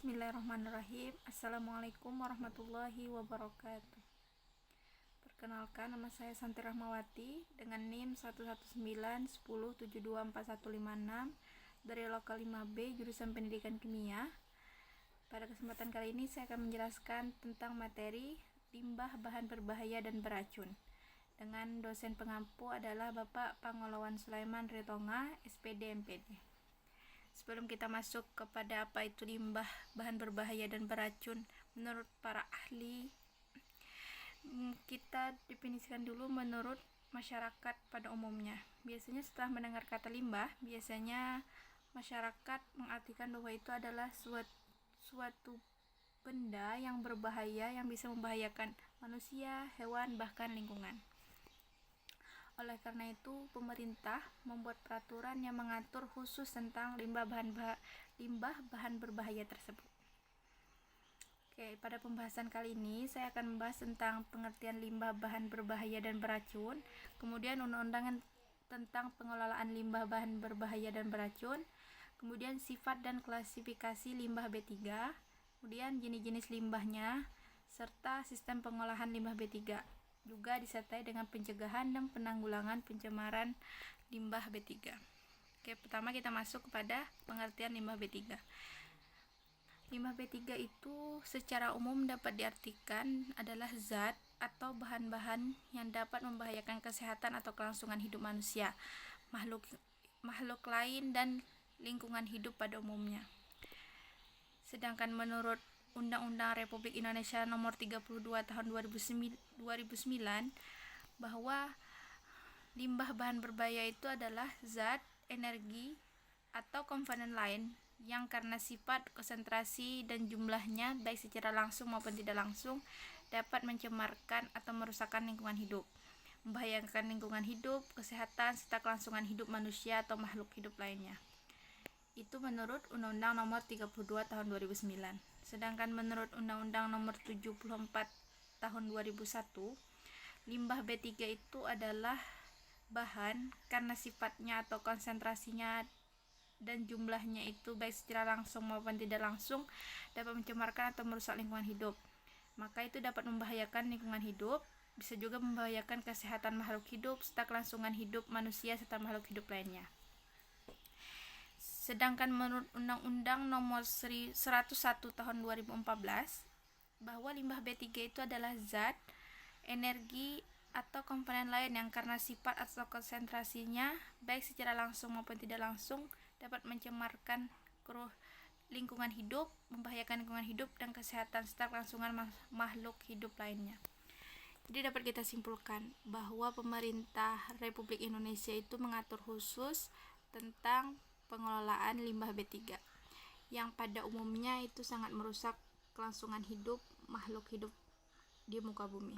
Bismillahirrahmanirrahim. Assalamualaikum warahmatullahi wabarakatuh. Perkenalkan, nama saya Santi Rahmawati dengan NIM 11910724156 dari Lokal 5B jurusan Pendidikan Kimia. Pada kesempatan kali ini saya akan menjelaskan tentang materi limbah bahan berbahaya dan beracun dengan dosen pengampu adalah Bapak Pangolawan Sulaiman Ritonga, SPD MPD. Sebelum kita masuk kepada apa itu limbah bahan berbahaya dan beracun menurut para ahli, kita definisikan dulu menurut masyarakat pada umumnya. Biasanya setelah mendengar kata limbah, biasanya masyarakat mengartikan bahwa itu adalah suatu benda yang berbahaya yang bisa membahayakan manusia, hewan, bahkan lingkungan. Oleh karena itu, pemerintah membuat peraturan yang mengatur khusus tentang limbah bahan berbahaya tersebut. Oke, pada pembahasan kali ini saya akan membahas tentang pengertian limbah bahan berbahaya dan beracun, kemudian undang-undang tentang pengelolaan limbah bahan berbahaya dan beracun, kemudian sifat dan klasifikasi limbah B3, kemudian jenis-jenis limbahnya, serta sistem pengolahan limbah B3. Juga disertai dengan pencegahan dan penanggulangan pencemaran limbah B3. Oke, pertama kita masuk kepada pengertian limbah B3. Limbah B3 itu secara umum dapat diartikan adalah zat atau bahan-bahan yang dapat membahayakan kesehatan atau kelangsungan hidup manusia, makhluk lain dan lingkungan hidup pada umumnya. Sedangkan menurut Undang-Undang Republik Indonesia Nomor 32 Tahun 2009 bahwa limbah bahan berbahaya itu adalah zat, energi, atau komponen lain yang karena sifat, konsentrasi, dan jumlahnya baik secara langsung maupun tidak langsung dapat mencemarkan atau merusakkan lingkungan hidup, membahayakan lingkungan hidup, kesehatan, serta kelangsungan hidup manusia atau makhluk hidup lainnya. Itu menurut Undang-Undang Nomor 32 Tahun 2009. Sedangkan menurut Undang-Undang Nomor 74 Tahun 2001, limbah B3 itu adalah bahan karena sifatnya atau konsentrasinya dan jumlahnya itu baik secara langsung maupun tidak langsung dapat mencemarkan atau merusak lingkungan hidup. Maka itu dapat membahayakan lingkungan hidup, bisa juga membahayakan kesehatan makhluk hidup serta kelangsungan hidup manusia serta makhluk hidup lainnya. Sedangkan menurut Undang-Undang Nomor 101 Tahun 2014 bahwa limbah B3 itu adalah zat, energi, atau komponen lain yang karena sifat atau konsentrasinya baik secara langsung maupun tidak langsung dapat mencemarkan lingkungan hidup, membahayakan lingkungan hidup dan kesehatan serta kelangsungan makhluk hidup lainnya. Jadi dapat kita simpulkan bahwa pemerintah Republik Indonesia itu mengatur khusus tentang pengelolaan limbah B3 yang pada umumnya itu sangat merusak kelangsungan hidup makhluk hidup di muka bumi.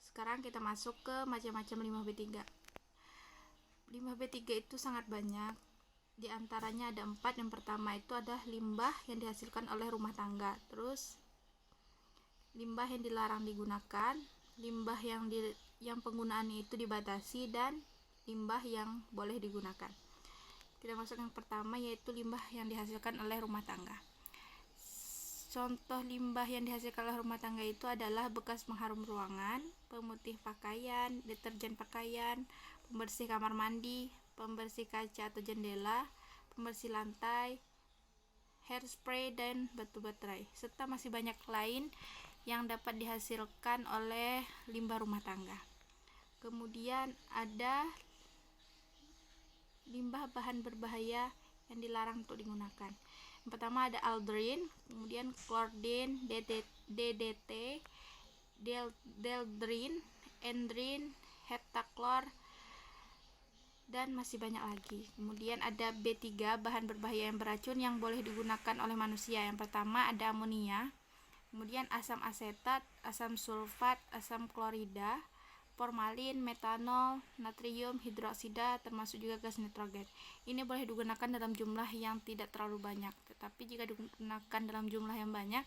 Sekarang kita masuk ke macam-macam limbah B3. Limbah B3 itu sangat banyak. Di antaranya ada 4. Yang pertama itu adalah limbah yang dihasilkan oleh rumah tangga. Terus limbah yang dilarang digunakan, limbah yang penggunaannya itu dibatasi, dan limbah yang boleh digunakan. Kita masuk yang pertama, yaitu limbah yang dihasilkan oleh rumah tangga. Contoh limbah yang dihasilkan oleh rumah tangga itu adalah bekas pengharum ruangan, pemutih pakaian, deterjen pakaian, pembersih kamar mandi, pembersih kaca atau jendela, pembersih lantai, hairspray, dan batu baterai, serta masih banyak lain yang dapat dihasilkan oleh limbah rumah tangga. Kemudian ada limbah bahan berbahaya yang dilarang untuk digunakan. Yang pertama ada aldrin, kemudian klordin, DDT, deldrin, endrin, heptaklor, dan masih banyak lagi. Kemudian ada B3, bahan berbahaya yang beracun yang boleh digunakan oleh manusia. Yang pertama ada amonia, kemudian asam asetat, asam sulfat, asam klorida, formalin, metanol, natrium hidroksida, termasuk juga gas nitrogen. Ini boleh digunakan dalam jumlah yang tidak terlalu banyak, tetapi jika digunakan dalam jumlah yang banyak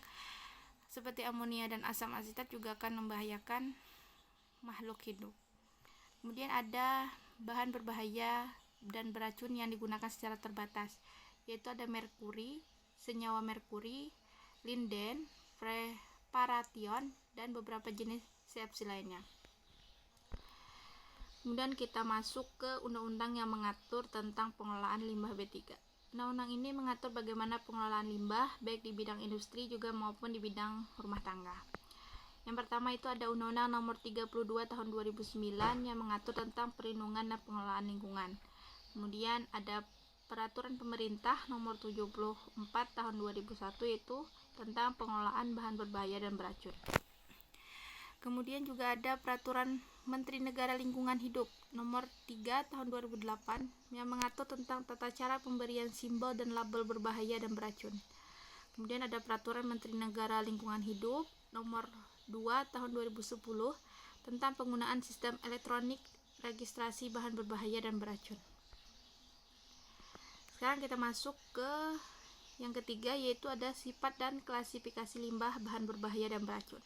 seperti amonia dan asam asetat juga akan membahayakan makhluk hidup. Kemudian ada bahan berbahaya dan beracun yang digunakan secara terbatas, yaitu ada merkuri, senyawa merkuri, linden, paration, dan beberapa jenis CFC lainnya. Kemudian kita masuk ke undang-undang yang mengatur tentang pengelolaan limbah B3. Undang-undang ini mengatur bagaimana pengelolaan limbah baik di bidang industri juga maupun di bidang rumah tangga. Yang pertama itu ada Undang-Undang Nomor 32 Tahun 2009 yang mengatur tentang perlindungan dan pengelolaan lingkungan. Kemudian ada Peraturan Pemerintah Nomor 74 Tahun 2001 yaitu tentang pengelolaan bahan berbahaya dan beracun. Kemudian juga ada Peraturan Menteri Negara Lingkungan Hidup Nomor 3 Tahun 2008 yang mengatur tentang tata cara pemberian simbol dan label berbahaya dan beracun. Kemudian ada Peraturan Menteri Negara Lingkungan Hidup Nomor 2 Tahun 2010 tentang penggunaan sistem elektronik registrasi bahan berbahaya dan beracun. Sekarang kita masuk ke yang ketiga, yaitu ada sifat dan klasifikasi limbah bahan berbahaya dan beracun.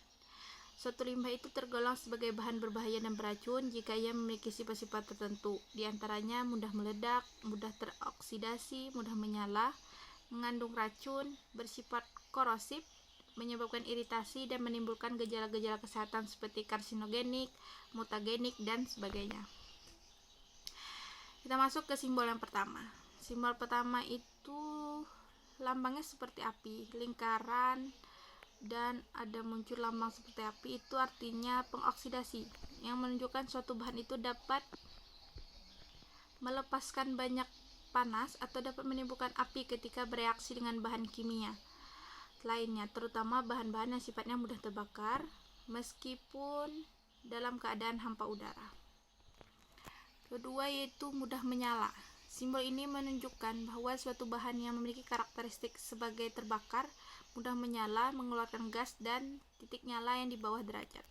Suatu limbah itu tergolong sebagai bahan berbahaya dan beracun jika ia memiliki sifat-sifat tertentu, di antaranya mudah meledak, mudah teroksidasi, mudah menyala, mengandung racun, bersifat korosif, menyebabkan iritasi dan menimbulkan gejala-gejala kesehatan seperti karsinogenik, mutagenik, dan sebagainya. Kita masuk ke simbol yang pertama. Simbol pertama itu lambangnya seperti api, lingkaran, dan ada muncul lambang seperti api, itu artinya pengoksidasi, yang menunjukkan suatu bahan itu dapat melepaskan banyak panas atau dapat menimbulkan api ketika bereaksi dengan bahan kimia lainnya, terutama bahan-bahan yang sifatnya mudah terbakar meskipun dalam keadaan hampa udara. Kedua yaitu mudah menyala. Simbol ini menunjukkan bahwa suatu bahan yang memiliki karakteristik sebagai terbakar, mudah menyala, mengeluarkan gas, dan titik nyala yang di bawah derajat.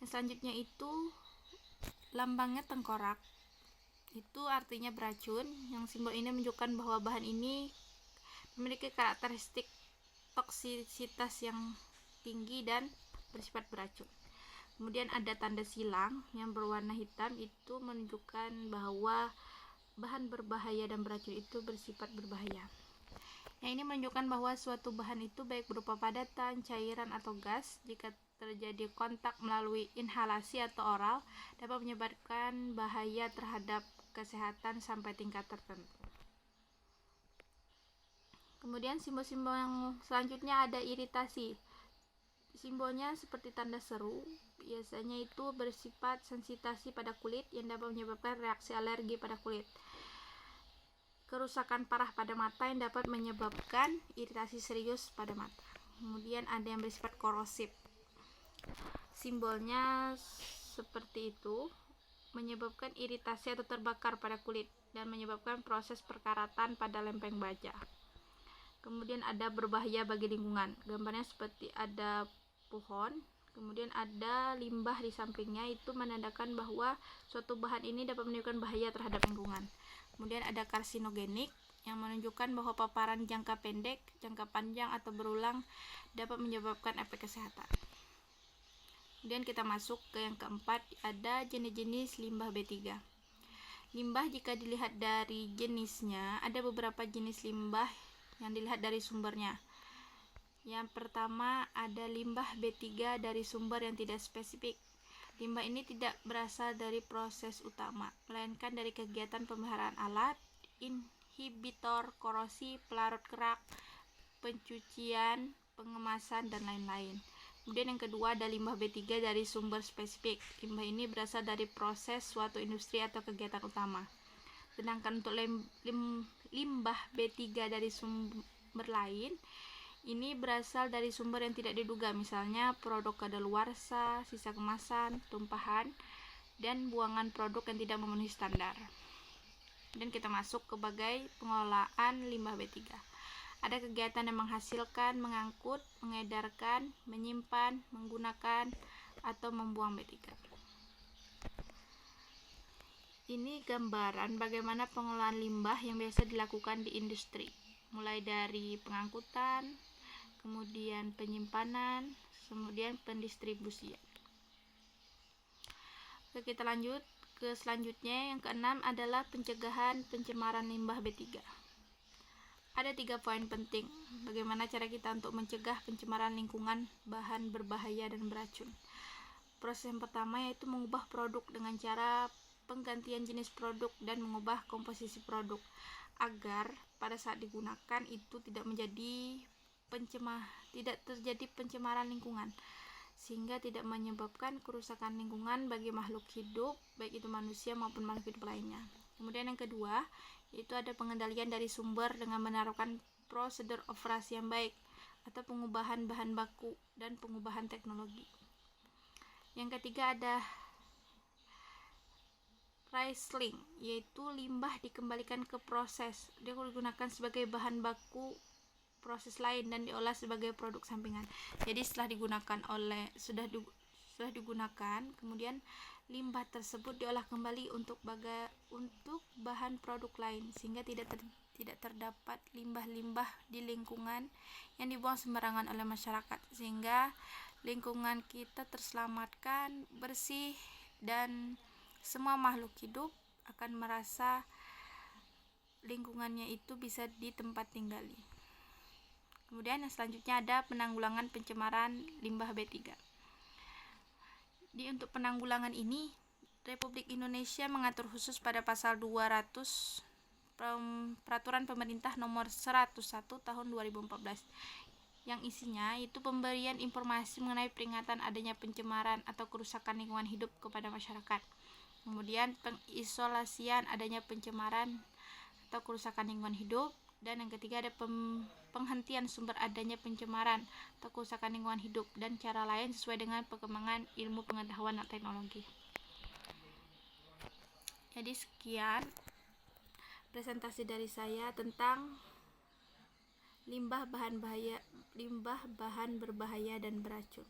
Yang selanjutnya itu lambangnya tengkorak. Itu artinya beracun, yang simbol ini menunjukkan bahwa bahan ini memiliki karakteristik toksisitas yang tinggi dan bersifat beracun. Kemudian ada tanda silang yang berwarna hitam, itu menunjukkan bahwa bahan berbahaya dan beracun itu bersifat berbahaya. Yang ini menunjukkan bahwa suatu bahan itu baik berupa padatan, cairan, atau gas, jika terjadi kontak melalui inhalasi atau oral, dapat menyebabkan bahaya terhadap kesehatan sampai tingkat tertentu. Kemudian simbol-simbol yang selanjutnya ada iritasi. Simbolnya seperti tanda seru, biasanya itu bersifat sensitasi pada kulit yang dapat menyebabkan reaksi alergi pada kulit. Kerusakan parah pada mata yang dapat menyebabkan iritasi serius pada mata. Kemudian ada yang bersifat korosif. Simbolnya seperti itu, menyebabkan iritasi atau terbakar pada kulit dan menyebabkan proses perkaratan pada lempeng baja. Kemudian ada berbahaya bagi lingkungan. Gambarnya seperti ada pohon, kemudian ada limbah di sampingnya, itu menandakan bahwa suatu bahan ini dapat menimbulkan bahaya terhadap lingkungan. Kemudian ada karsinogenik yang menunjukkan bahwa paparan jangka pendek, jangka panjang, atau berulang dapat menyebabkan efek kesehatan. Kemudian kita masuk ke yang keempat, ada jenis-jenis limbah B3. Limbah jika dilihat dari jenisnya, ada beberapa jenis limbah yang dilihat dari sumbernya. Yang pertama ada limbah B3 dari sumber yang tidak spesifik. Limbah ini tidak berasal dari proses utama, melainkan dari kegiatan pemeliharaan alat, inhibitor korosi, pelarut kerak, pencucian, pengemasan, dan lain-lain. Kemudian yang kedua ada limbah B3 dari sumber spesifik. Limbah ini berasal dari proses suatu industri atau kegiatan utama. Sedangkan untuk limbah B3 dari sumber lain, ini berasal dari sumber yang tidak diduga, misalnya produk kadaluarsa, sisa kemasan, tumpahan, dan buangan produk yang tidak memenuhi standar. Dan kita masuk ke bagai pengelolaan limbah B3. Ada kegiatan yang menghasilkan, mengangkut, mengedarkan, menyimpan, menggunakan, atau membuang B3. Ini gambaran bagaimana pengelolaan limbah yang biasa dilakukan di industri, mulai dari pengangkutan, kemudian penyimpanan, kemudian pendistribusian. Oke, kita lanjut ke selanjutnya. Yang keenam adalah pencegahan pencemaran limbah B3. Ada 3 poin penting bagaimana cara kita untuk mencegah pencemaran lingkungan bahan berbahaya dan beracun. Proses yang pertama yaitu mengubah produk dengan cara penggantian jenis produk dan mengubah komposisi produk agar pada saat digunakan itu tidak terjadi pencemaran lingkungan, sehingga tidak menyebabkan kerusakan lingkungan bagi makhluk hidup, baik itu manusia maupun makhluk hidup lainnya. Kemudian yang kedua, yaitu ada pengendalian dari sumber dengan menerapkan prosedur operasi yang baik atau pengubahan bahan baku dan pengubahan teknologi. Yang ketiga ada recycling, yaitu limbah dikembalikan ke proses. Dia digunakan sebagai bahan baku proses lain dan diolah sebagai produk sampingan. Jadi sudah digunakan, kemudian limbah tersebut diolah kembali untuk bahan produk lain, sehingga tidak terdapat limbah-limbah di lingkungan yang dibuang sembarangan oleh masyarakat, sehingga lingkungan kita terselamatkan, bersih, dan semua makhluk hidup akan merasa lingkungannya itu bisa di tempat tinggali. Kemudian yang selanjutnya ada penanggulangan pencemaran limbah B3. Untuk penanggulangan ini, Republik Indonesia mengatur khusus pada pasal 200 Peraturan Pemerintah Nomor 101 Tahun 2014 yang isinya itu pemberian informasi mengenai peringatan adanya pencemaran atau kerusakan lingkungan hidup kepada masyarakat. Kemudian pengisolasian adanya pencemaran atau kerusakan lingkungan hidup, dan yang ketiga ada penghentian sumber adanya pencemaran atau kerusakan lingkungan hidup dan cara lain sesuai dengan perkembangan ilmu pengetahuan dan teknologi. Jadi sekian presentasi dari saya tentang limbah bahan berbahaya dan beracun.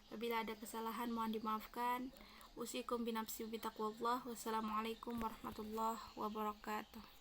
Apabila ada kesalahan mohon dimaafkan. Usikum binafsi bitaqwallah. Wassalamualaikum warahmatullahi wabarakatuh.